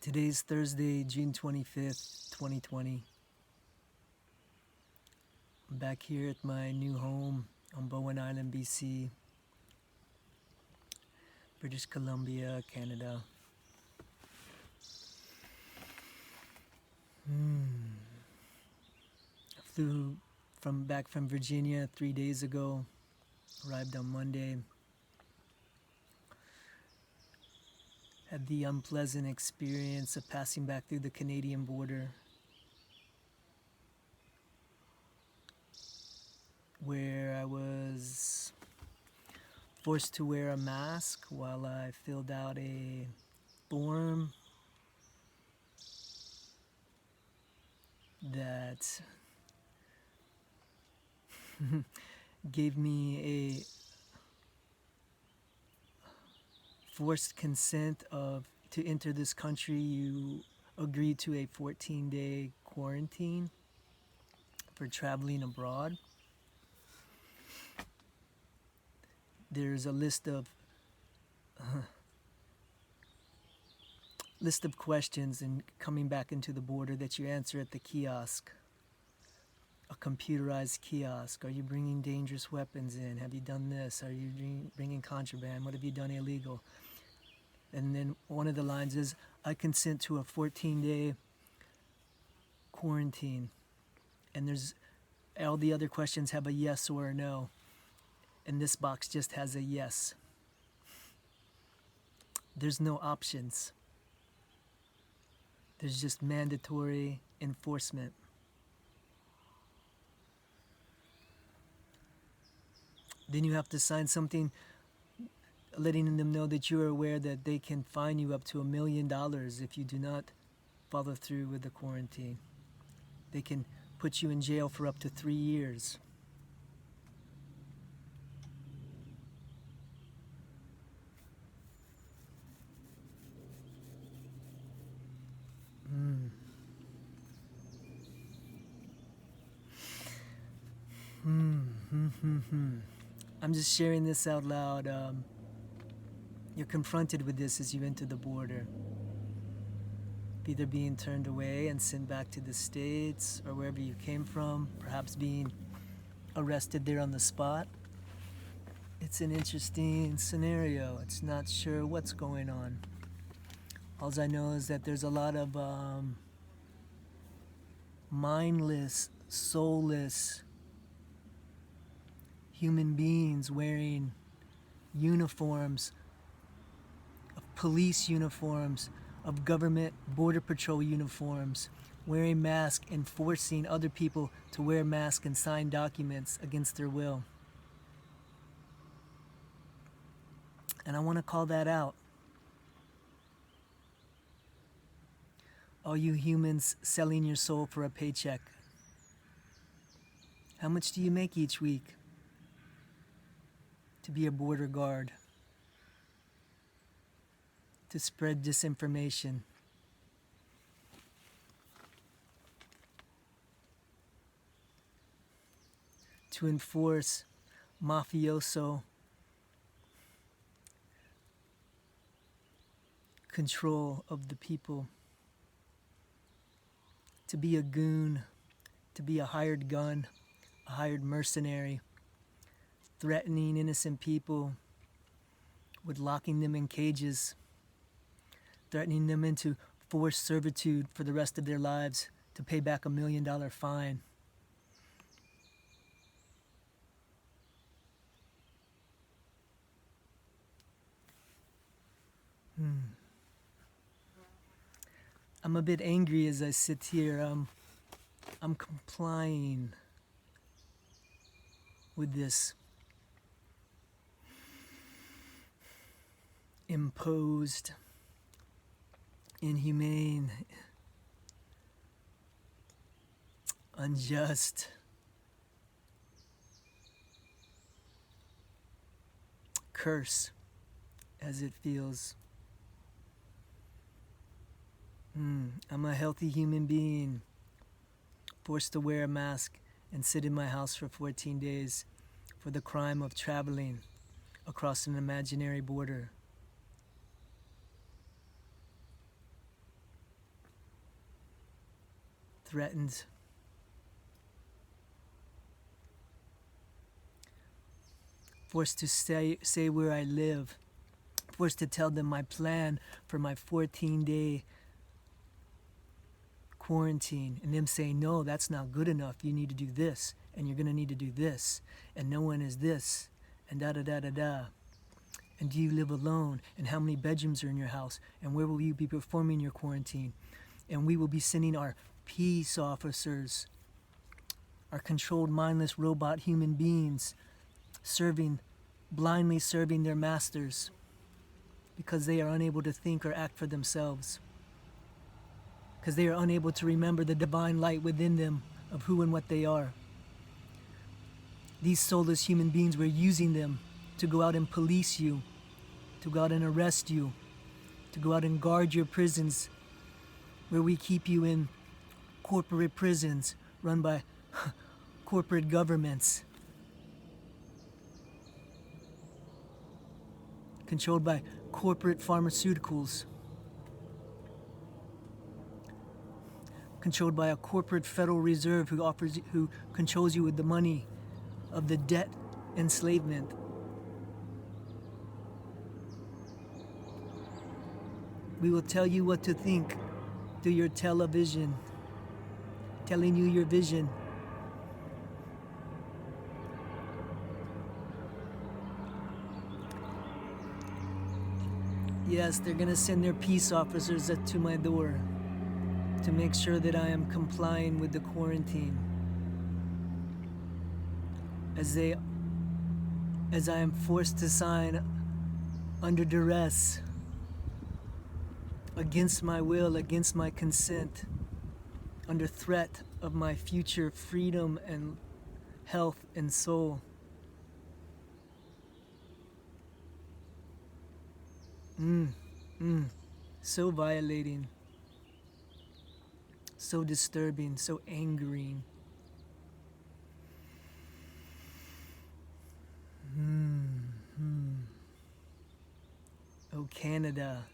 Today's Thursday, June 25th, 2020. I'm back here at my new home on Bowen Island, BC, British Columbia, Canada. I flew back from Virginia 3 days ago, arrived on Monday. Had the unpleasant experience of passing back through the Canadian border, where I was forced to wear a mask while I filled out a form that gave me a forced consent of to enter this country. You agree to a 14-day quarantine for traveling abroad. There's a list of questions and coming back into the border that you answer at the kiosk, a computerized kiosk. Are you bringing dangerous weapons in? Have you done this? Are you bringing contraband? What have you done illegal? And then one of the lines is, I consent to a 14-day quarantine. And there's all the other questions have a yes or a no. And this box just has a yes. There's no options. There's just mandatory enforcement. Then you have to sign something letting them know that you are aware that they can fine you up to $1 million if you do not follow through with the quarantine. They can put you in jail for up to 3 years. I'm just sharing this out loud. You're confronted with this as you enter the border. Either being turned away and sent back to the States or wherever you came from, perhaps being arrested there on the spot. It's an interesting scenario. It's not sure what's going on. All I know is that there's a lot of mindless, soulless human beings wearing uniforms, of police uniforms, of government border patrol uniforms, wearing masks and forcing other people to wear masks and sign documents against their will. And I want to call that out. All you humans selling your soul for a paycheck. How much do you make each week to be a border guard? To spread disinformation? To enforce mafioso control of the people? To be a goon, to be a hired gun, a hired mercenary, threatening innocent people with locking them in cages, threatening them into forced servitude for the rest of their lives to pay back $1 million fine. I'm a bit angry as I sit here. I'm complying with this imposed, inhumane, unjust, curse, as it feels. I'm a healthy human being, forced to wear a mask and sit in my house for 14 days for the crime of traveling across an imaginary border. threatened. Forced to say where I live. Forced to tell them my plan for my 14-day quarantine, and them saying, no, that's not good enough. You need to do this, and you're going to need to do this, and no one is this, and da-da-da-da-da. And do you live alone? And how many bedrooms are in your house? And where will you be performing your quarantine? And we will be sending our peace officers, our controlled, mindless robot human beings, blindly serving their masters because they are unable to think or act for themselves. Because they are unable to remember the divine light within them of who and what they are. These soulless human beings, we're using them to go out and police you, to go out and arrest you, to go out and guard your prisons, where we keep you in corporate prisons run by corporate governments, controlled by corporate pharmaceuticals, controlled by a corporate Federal Reserve who controls you with the money of the debt enslavement. We will tell you what to think through your television, telling you your vision. Yes, they're gonna send their peace officers to my door to make sure that I am complying with the quarantine. As I am forced to sign under duress, against my will, against my consent, under threat of my future freedom and health and soul. So violating, so disturbing, so angering. Oh, Canada.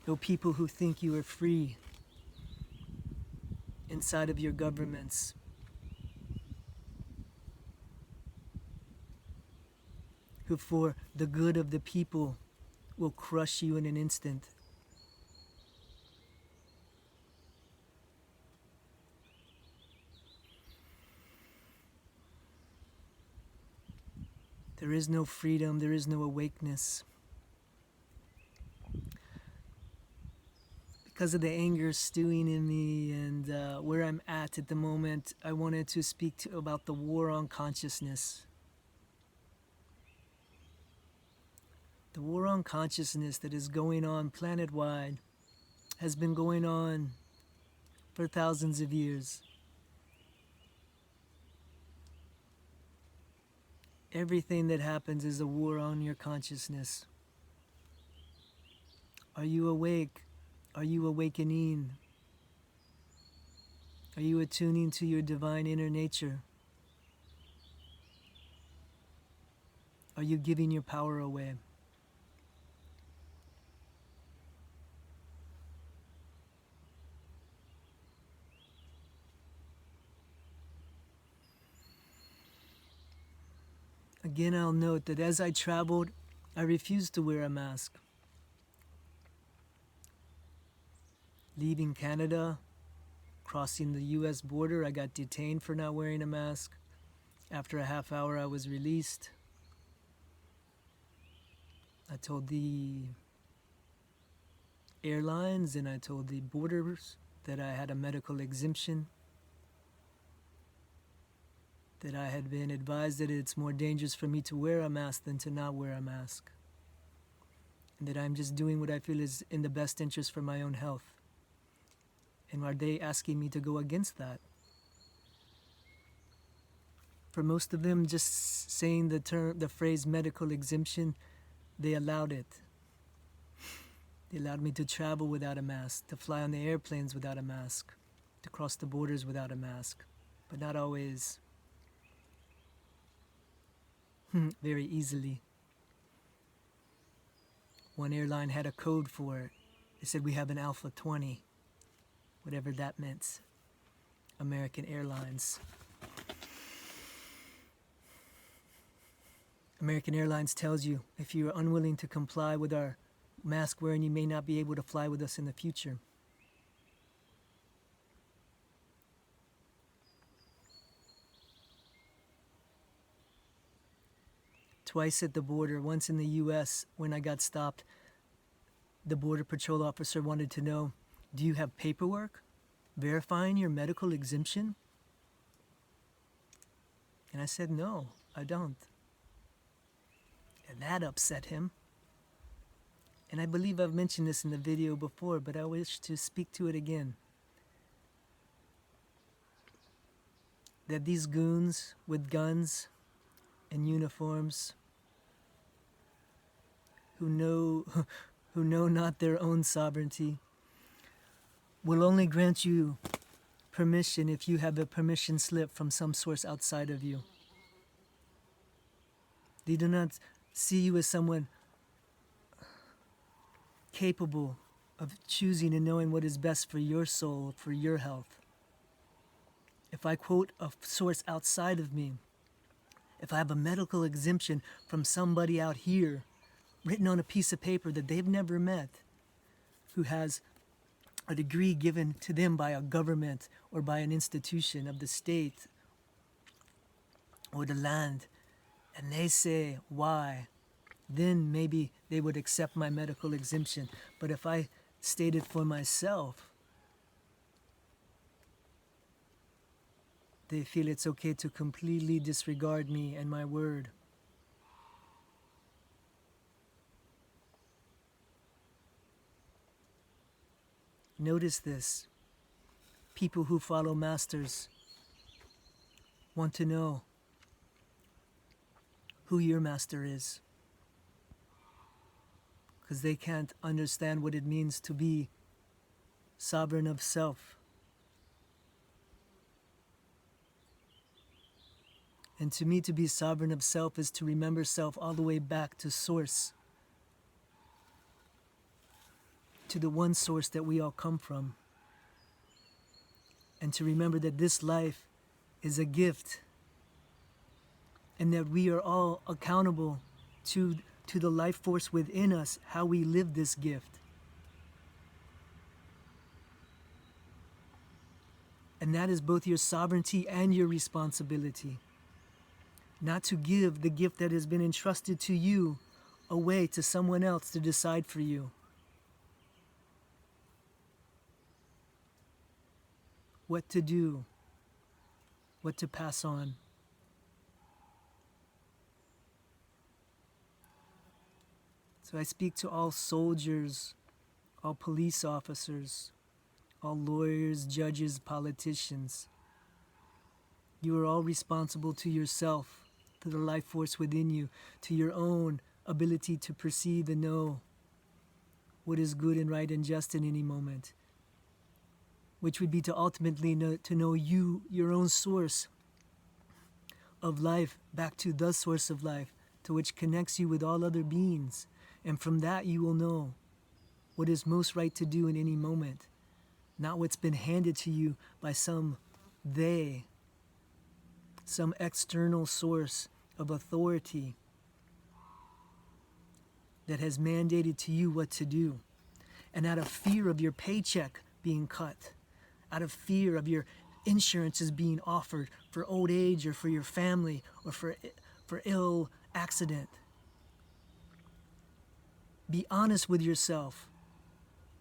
Oh, people who think you are free inside of your governments. Who, for the good of the people, will crush you in an instant. There is no freedom, there is no awakeness. Because of the anger stewing in me and where I'm at the moment, I wanted to speak about the war on consciousness. The war on consciousness that is going on planet-wide has been going on for thousands of years. Everything that happens is a war on your consciousness. Are you awake? Are you awakening? Are you attuning to your divine inner nature? Are you giving your power away? Again, I'll note that as I traveled, I refused to wear a mask. Leaving Canada, crossing the US border, I got detained for not wearing a mask. After a half hour, I was released. I told the airlines and I told the borders that I had a medical exemption, that I had been advised that it's more dangerous for me to wear a mask than to not wear a mask, and that I'm just doing what I feel is in the best interest for my own health. And are they asking me to go against that? For most of them, just saying the phrase medical exemption, they allowed it. They allowed me to travel without a mask, to fly on the airplanes without a mask, to cross the borders without a mask, but not always. Very easily. One airline had a code for it. They said, we have an Alpha 20, whatever that meant. American Airlines. American Airlines tells you if you are unwilling to comply with our mask wearing, you may not be able to fly with us in the future. Twice at the border, once in the US when I got stopped, the Border Patrol officer wanted to know, do you have paperwork verifying your medical exemption? And I said, no, I don't. And that upset him. And I believe I've mentioned this in the video before, but I wish to speak to it again. That these goons with guns and uniforms who know not their own sovereignty will only grant you permission if you have a permission slip from some source outside of you. They do not see you as someone capable of choosing and knowing what is best for your soul, for your health. If I quote a source outside of me, if I have a medical exemption from somebody out here written on a piece of paper that they've never met, who has a degree given to them by a government or by an institution of the state or the land, and they say why, then maybe they would accept my medical exemption. But if I state it for myself, they feel it's okay to completely disregard me and my word. Notice this. People who follow masters want to know who your master is, because they can't understand what it means to be sovereign of self. And to me, to be sovereign of self is to remember self all the way back to source, to the one source that we all come from. And to remember that this life is a gift, and that we are all accountable to the life force within us, how we live this gift. And that is both your sovereignty and your responsibility. Not to give the gift that has been entrusted to you away to someone else to decide for you. What to do, what to pass on. So I speak to all soldiers, all police officers, all lawyers, judges, politicians. You are all responsible to yourself, to the life force within you, to your own ability to perceive and know what is good and right and just in any moment, which would be to ultimately know you, your own source of life, back to the source of life, to which connects you with all other beings. And from that you will know what is most right to do in any moment, not what's been handed to you by some external source of authority that has mandated to you what to do. And out of fear of your paycheck being cut, out of fear of your insurances being offered for old age or for your family or for ill accident, be honest with yourself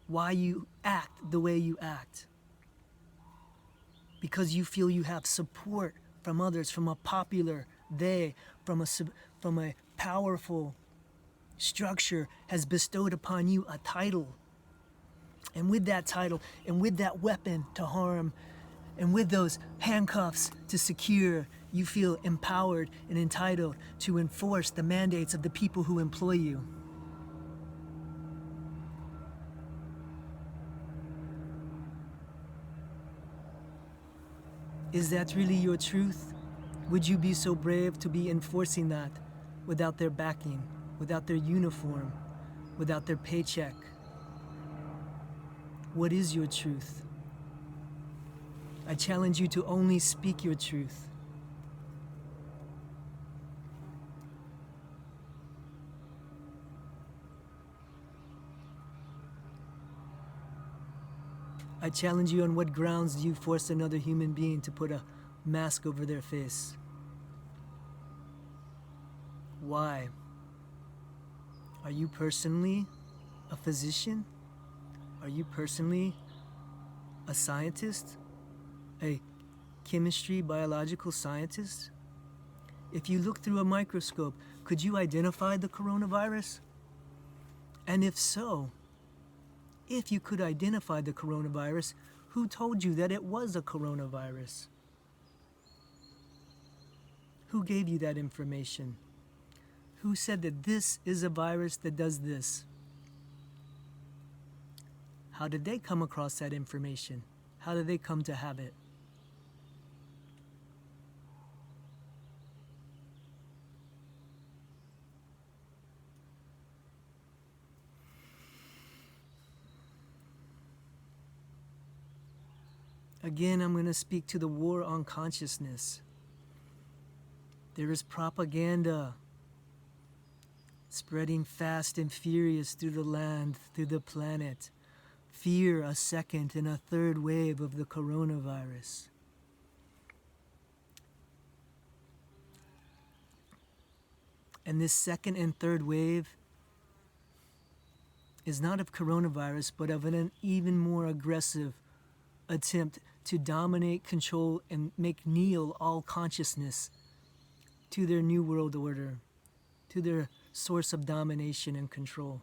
why you act the way you act. Because you feel you have support from others, from a popular from a powerful structure has bestowed upon you a title. And with that title, and with that weapon to harm, and with those handcuffs to secure, you feel empowered and entitled to enforce the mandates of the people who employ you. Is that really your truth? Would you be so brave to be enforcing that without their backing, without their uniform, without their paycheck? What is your truth? I challenge you to only speak your truth. I challenge you, on what grounds do you force another human being to put a mask over their face? Why? Are you personally a physician? Are you personally a scientist? A chemistry, biological scientist? If you look through a microscope, could you identify the coronavirus? And if so, if you could identify the coronavirus, who told you that it was a coronavirus? Who gave you that information? Who said that this is a virus that does this? How did they come across that information? How did they come to have it? Again, I'm going to speak to the war on consciousness. There is propaganda spreading fast and furious through the land, through the planet. Fear a second and a third wave of the coronavirus. And this second and third wave is not of coronavirus, but of an even more aggressive attempt to dominate, control, and make kneel all consciousness to their new world order, to their source of domination and control.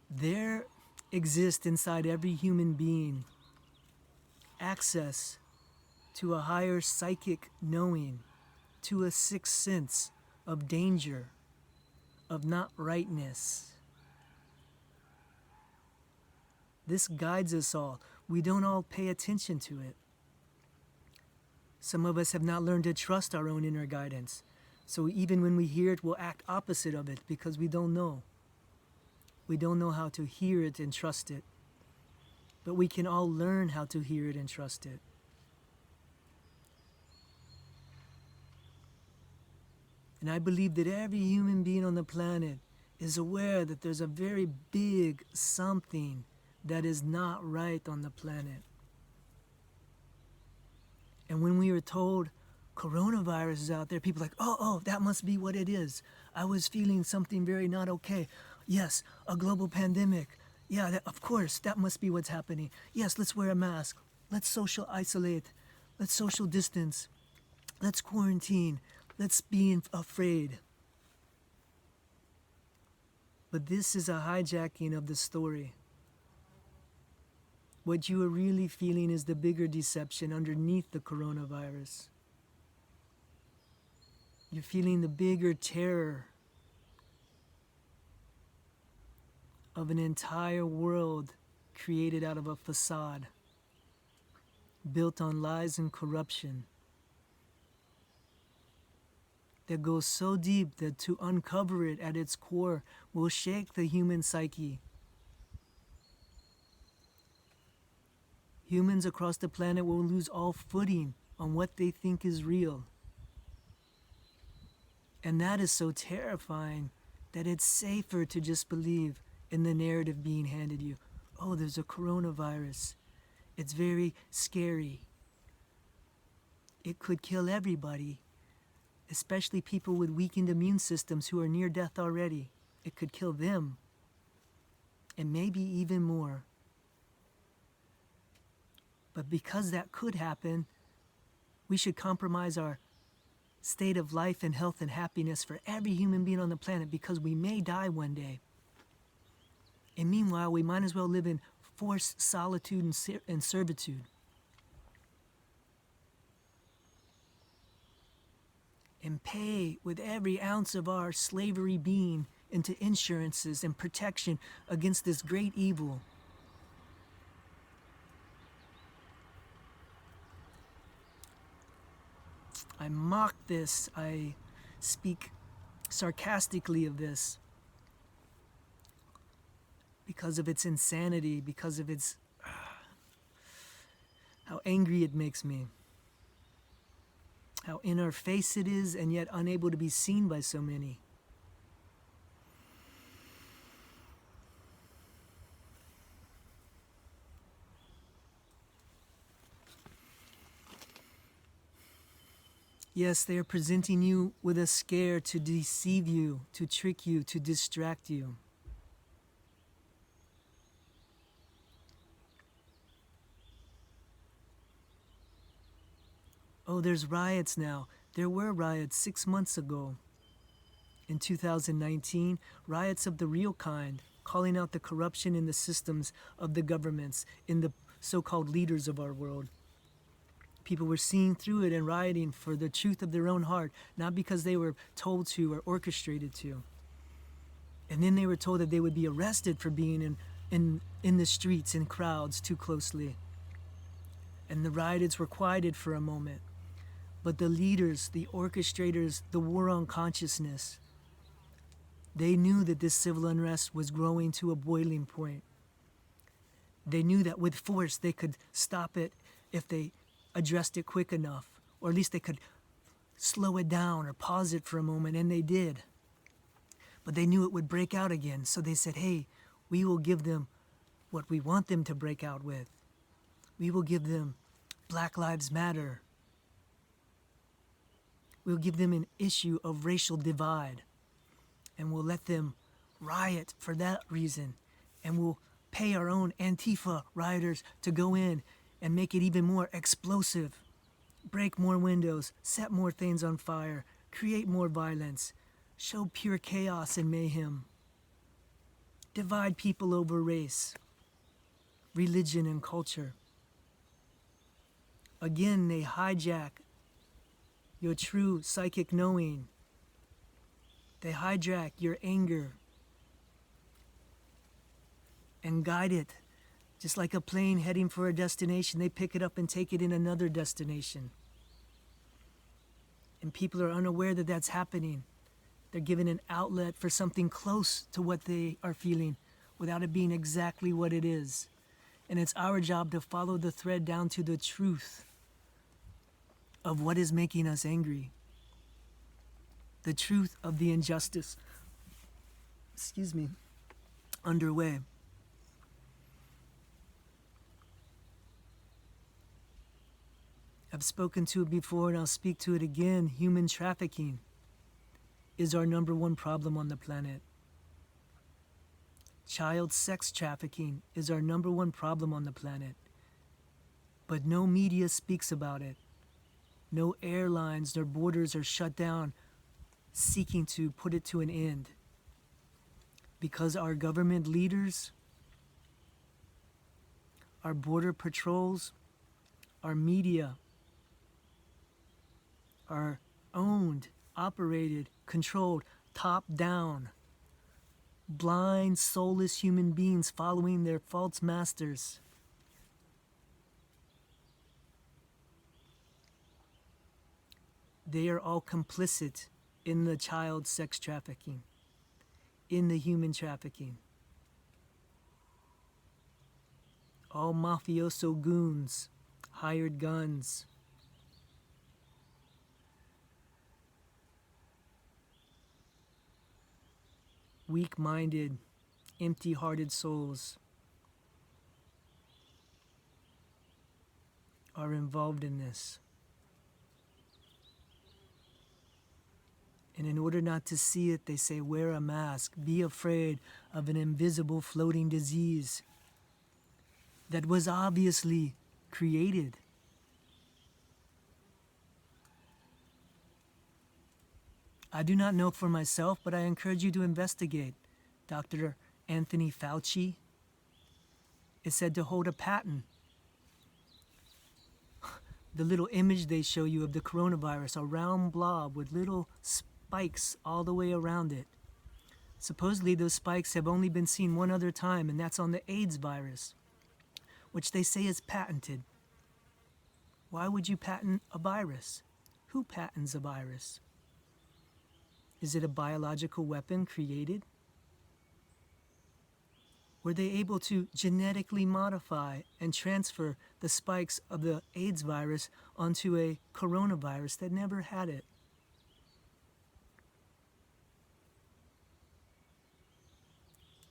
There exists inside every human being access to a higher psychic knowing, to a sixth sense of danger, of not rightness. This guides us all. We don't all pay attention to it. Some of us have not learned to trust our own inner guidance. So even when we hear it, we'll act opposite of it because we don't know. We don't know how to hear it and trust it. But we can all learn how to hear it and trust it. And I believe that every human being on the planet is aware that there's a very big something that is not right on the planet. And when we were told coronavirus is out there, people are like, oh, that must be what it is. I was feeling something very not okay. Yes, a global pandemic. Yeah, of course, that must be what's happening. Yes, let's wear a mask. Let's social isolate. Let's social distance. Let's quarantine. Let's be afraid. But this is a hijacking of the story. What you are really feeling is the bigger deception underneath the coronavirus. You're feeling the bigger terror of an entire world created out of a facade, built on lies and corruption, that goes so deep that to uncover it at its core will shake the human psyche. Humans across the planet will lose all footing on what they think is real. And that is so terrifying that it's safer to just believe in the narrative being handed you. Oh, there's a coronavirus. It's very scary. It could kill everybody, especially people with weakened immune systems who are near death already. It could kill them, and maybe even more. But because that could happen, we should compromise our state of life and health and happiness for every human being on the planet, because we may die one day. And meanwhile, we might as well live in forced solitude and servitude. And pay with every ounce of our slavery being into insurances and protection against this great evil. I mock this. I speak sarcastically of this because of its insanity, because of its how angry it makes me, how in our face it is and yet unable to be seen by so many. Yes, they are presenting you with a scare to deceive you, to trick you, to distract you. Oh, there's riots now. There were riots 6 months ago. In 2019, riots of the real kind, calling out the corruption in the systems of the governments, in the so-called leaders of our world. People were seeing through it and rioting for the truth of their own heart, not because they were told to or orchestrated to. And then they were told that they would be arrested for being in the streets in crowds too closely. And the rioters were quieted for a moment. But the leaders, the orchestrators, the war on consciousness, they knew that this civil unrest was growing to a boiling point. They knew that with force they could stop it if they addressed it quick enough, or at least they could slow it down or pause it for a moment, and they did. But they knew it would break out again, so they said, hey, we will give them what we want them to break out with. We will give them Black Lives Matter. We'll give them an issue of racial divide, and we'll let them riot for that reason, and we'll pay our own Antifa rioters to go in and make it even more explosive, break more windows, set more things on fire, create more violence, show pure chaos and mayhem, divide people over race, religion, and culture. Again, they hijack your true psychic knowing. They hijack your anger and guide it. Just like a plane heading for a destination, they pick it up and take it in another destination. And people are unaware that that's happening. They're given an outlet for something close to what they are feeling without it being exactly what it is. And it's our job to follow the thread down to the truth of what is making us angry. The truth of the injustice, underway. I've spoken to it before and I'll speak to it again. Human trafficking is our number one problem on the planet. Child sex trafficking is our number one problem on the planet. But no media speaks about it. No airlines nor borders are shut down seeking to put it to an end. Because our government leaders, our border patrols, our media are owned, operated, controlled, top down. Blind, soulless human beings following their false masters. They are all complicit in the child sex trafficking, in the human trafficking. All mafioso goons, hired guns. Weak-minded, empty-hearted souls are involved in this. And in order not to see it, they say, wear a mask, be afraid of an invisible floating disease that was obviously created. I do not know for myself, but I encourage you to investigate. Dr. Anthony Fauci is said to hold a patent. The little image they show you of the coronavirus, a round blob with little spikes all the way around it. Supposedly those spikes have only been seen one other time, and that's on the AIDS virus, which they say is patented. Why would you patent a virus? Who patents a virus? Is it a biological weapon created? Were they able to genetically modify and transfer the spikes of the AIDS virus onto a coronavirus that never had it?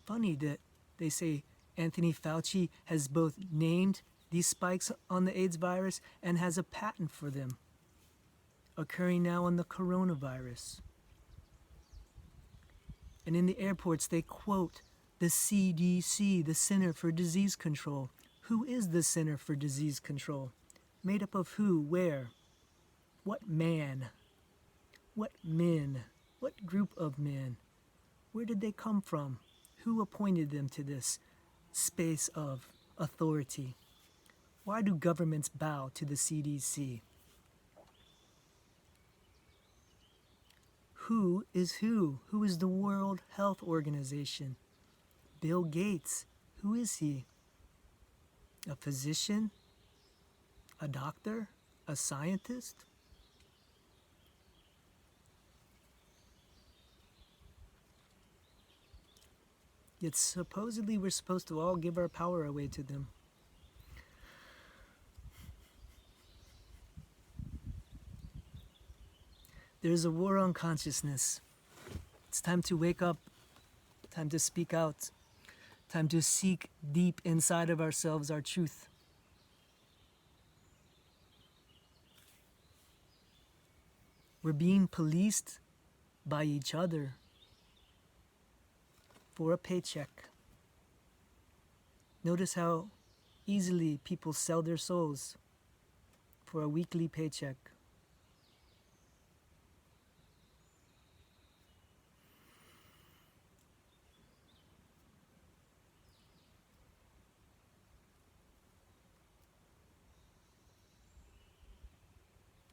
Funny that they say Anthony Fauci has both named these spikes on the AIDS virus and has a patent for them, occurring now on the coronavirus. And in the airports, they quote the CDC, the Center for Disease Control. Who is the Center for Disease Control? Made up of who, where? What man? What men? What group of men? Where did they come from? Who appointed them to this space of authority? Why do governments bow to the CDC? Who is who? Who is the World Health Organization? Bill Gates. Who is he? A physician? A doctor? A scientist? Yet supposedly we're supposed to all give our power away to them. There's a war on consciousness. It's time to wake up, time to speak out, time to seek deep inside of ourselves our truth. We're being policed by each other for a paycheck. Notice how easily people sell their souls for a weekly paycheck.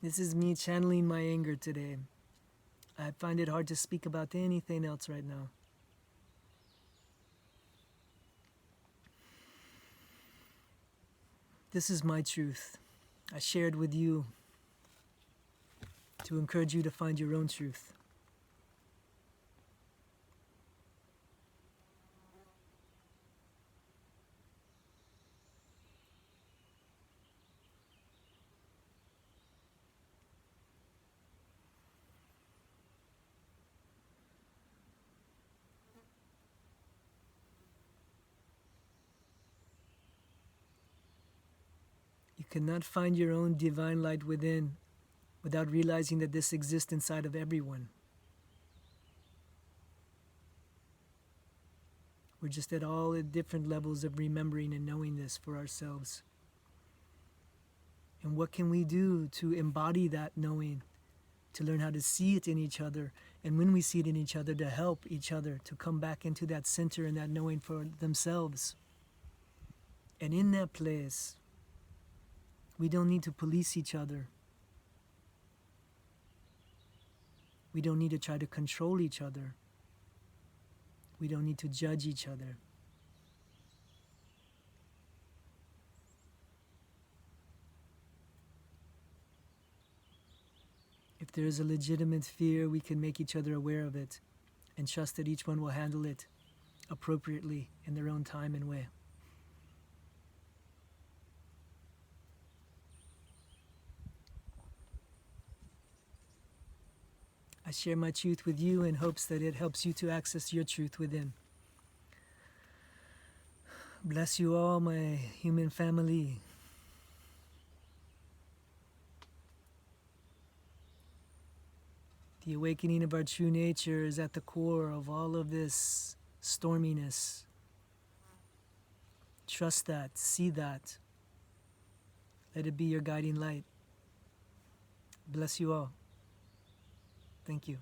This is me channeling my anger today. I find it hard to speak about anything else right now. This is my truth. I shared with you to encourage you to find your own truth. You cannot find your own divine light within without realizing that this exists inside of everyone. We're just at all at different levels of remembering and knowing this for ourselves. And what can we do to embody that knowing, to learn how to see it in each other, and when we see it in each other, to help each other to come back into that center and that knowing for themselves. And in that place, we don't need to police each other. We don't need to try to control each other. We don't need to judge each other. If there is a legitimate fear, we can make each other aware of it and trust that each one will handle it appropriately in their own time and way. I share my truth with you in hopes that it helps you to access your truth within. Bless you all, my human family. The awakening of our true nature is at the core of all of this storminess. Trust that, see that. Let it be your guiding light. Bless you all. Thank you.